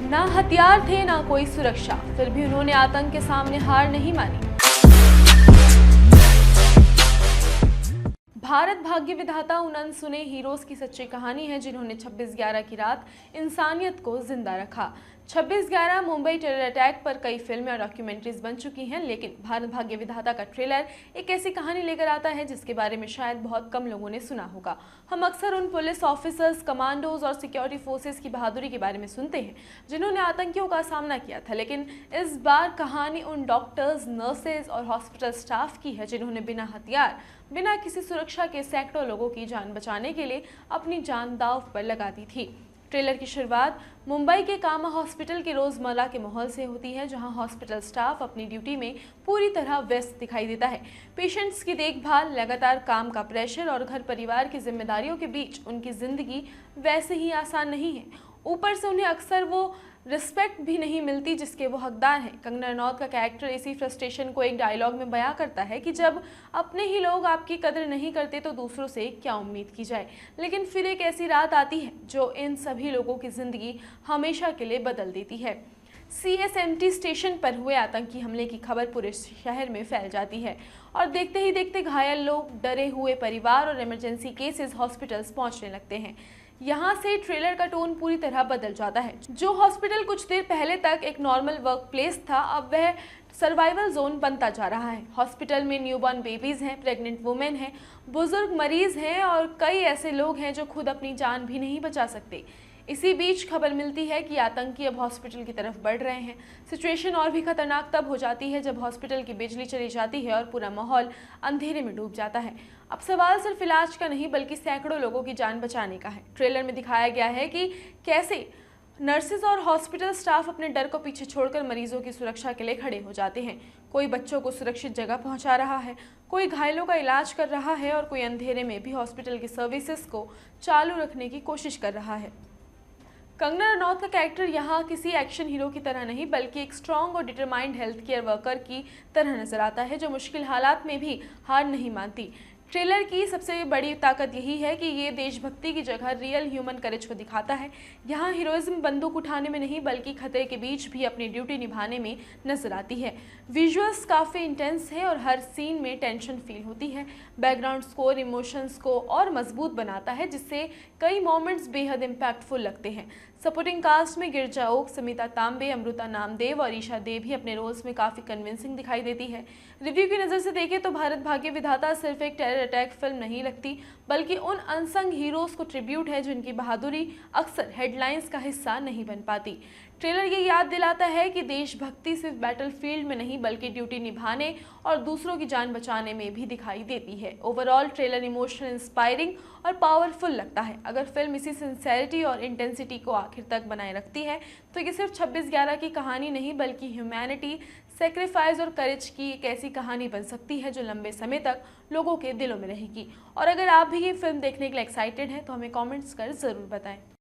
ना हथियार थे ना कोई सुरक्षा, फिर भी उन्होंने आतंक के सामने हार नहीं मानी। भारत भाग्य विधाता उन अनसुने हीरोज की सच्ची कहानी है जिन्होंने 26/11 की रात इंसानियत को जिंदा रखा। 26/11 मुंबई टेरर अटैक पर कई फिल्में और डॉक्यूमेंट्रीज बन चुकी हैं, लेकिन भारत भाग्य विधाता का ट्रेलर एक ऐसी कहानी लेकर आता है जिसके बारे में शायद बहुत कम लोगों ने सुना होगा। हम अक्सर उन पुलिस ऑफिसर्स, कमांडोज और सिक्योरिटी फोर्सेस की बहादुरी के बारे में सुनते हैं जिन्होंने आतंकियों का सामना किया था, लेकिन इस बार कहानी उन डॉक्टर्स, नर्सेज और हॉस्पिटल स्टाफ की है जिन्होंने बिना हथियार, बिना किसी सुरक्षा के सैकड़ों लोगों की जान बचाने के लिए अपनी जान दांव पर लगा दी थी। ट्रेलर की शुरुआत मुंबई के कामा हॉस्पिटल के रोजमर्रा के माहौल से होती है, जहां हॉस्पिटल स्टाफ अपनी ड्यूटी में पूरी तरह व्यस्त दिखाई देता है। पेशेंट्स की देखभाल, लगातार काम का प्रेशर और घर परिवार की जिम्मेदारियों के बीच उनकी जिंदगी वैसे ही आसान नहीं है। ऊपर से उन्हें अक्सर वो रिस्पेक्ट भी नहीं मिलती जिसके वो हकदार हैं। कंगना रनौत का कैरेक्टर इसी फ्रस्ट्रेशन को एक डायलॉग में बयां करता है कि जब अपने ही लोग आपकी कदर नहीं करते तो दूसरों से क्या उम्मीद की जाए। लेकिन फिर एक ऐसी रात आती है जो इन सभी लोगों की जिंदगी हमेशा के लिए बदल देती है। CSMT स्टेशन पर हुए आतंकी हमले की खबर पूरे शहर में फैल जाती है और देखते ही देखते घायल लोग, डरे हुए परिवार और इमरजेंसी केसेस हॉस्पिटल्स पहुंचने लगते हैं। यहाँ से ट्रेलर का टोन पूरी तरह बदल जाता है। जो हॉस्पिटल कुछ देर पहले तक एक नॉर्मल वर्क प्लेस था, अब वह सर्वाइवल जोन बनता जा रहा है। हॉस्पिटल में न्यूबॉर्न बेबीज हैं, प्रेग्नेंट वुमेन हैं, बुजुर्ग मरीज हैं और कई ऐसे लोग हैं जो खुद अपनी जान भी नहीं बचा सकते। इसी बीच खबर मिलती है कि आतंकी अब हॉस्पिटल की तरफ बढ़ रहे हैं। सिचुएशन और भी खतरनाक तब हो जाती है जब हॉस्पिटल की बिजली चली जाती है और पूरा माहौल अंधेरे में डूब जाता है। अब सवाल सिर्फ इलाज का नहीं बल्कि सैकड़ों लोगों की जान बचाने का है। ट्रेलर में दिखाया गया है कि कैसे नर्सेज और हॉस्पिटल स्टाफ अपने डर को पीछे छोड़कर मरीजों की सुरक्षा के लिए खड़े हो जाते हैं। कोई बच्चों को सुरक्षित जगह पहुंचा रहा है, कोई घायलों का इलाज कर रहा है और कोई अंधेरे में भी हॉस्पिटल की सर्विसेज को चालू रखने की कोशिश कर रहा है। कंगना रनौत का कैरेक्टर यहाँ किसी एक्शन हीरो की तरह नहीं बल्कि एक स्ट्रॉन्ग और डिटरमाइंड हेल्थ केयर वर्कर की तरह नजर आता है जो मुश्किल हालात में भी हार नहीं मानती। ट्रेलर की सबसे बड़ी ताकत यही है कि ये देशभक्ति की जगह रियल ह्यूमन करेज को दिखाता है। यहाँ हीरोइज्म बंदूक उठाने में नहीं बल्कि खतरे के बीच भी अपनी ड्यूटी निभाने में नजर आती है। विजुअल्स काफ़ी इंटेंस है और हर सीन में टेंशन फील होती है। बैकग्राउंड स्कोर इमोशंस को और मजबूत बनाता है जिससे कई मोमेंट्स बेहद इम्पैक्टफुल लगते हैं। सपोर्टिंग कास्ट में गिरजा ओक, समिता तांबे, अमृता नामदेव और ईशा देव भी अपने रोल्स में काफ़ी कन्विंसिंग दिखाई देती है। रिव्यू की नज़र से देखें तो भारत भाग्य विधाता सिर्फ एक टेरर अटैक फिल्म नहीं लगती बल्कि उन अनसंग हीरोज को ट्रिब्यूट है जिनकी बहादुरी अक्सर हेडलाइंस का हिस्सा नहीं बन पाती। ट्रेलर ये याद दिलाता है कि देशभक्ति सिर्फ बैटलफील्ड में नहीं बल्कि ड्यूटी निभाने और दूसरों की जान बचाने में भी दिखाई देती है। ओवरऑल ट्रेलर इमोशनल, इंस्पायरिंग और पावरफुल लगता है। अगर फिल्म इसी सिंसेरिटी और इंटेंसिटी को आखिर तक बनाए रखती है तो ये सिर्फ 26/11 की कहानी नहीं बल्कि ह्यूमैनिटी, सेक्रीफाइस और करेज की एक ऐसी कहानी बन सकती है जो लंबे समय तक लोगों के दिलों में रहेगी। और अगर आप भी ये फिल्म देखने के लिए एक्साइटेड हैं तो हमें कमेंट्स कर ज़रूर बताएं।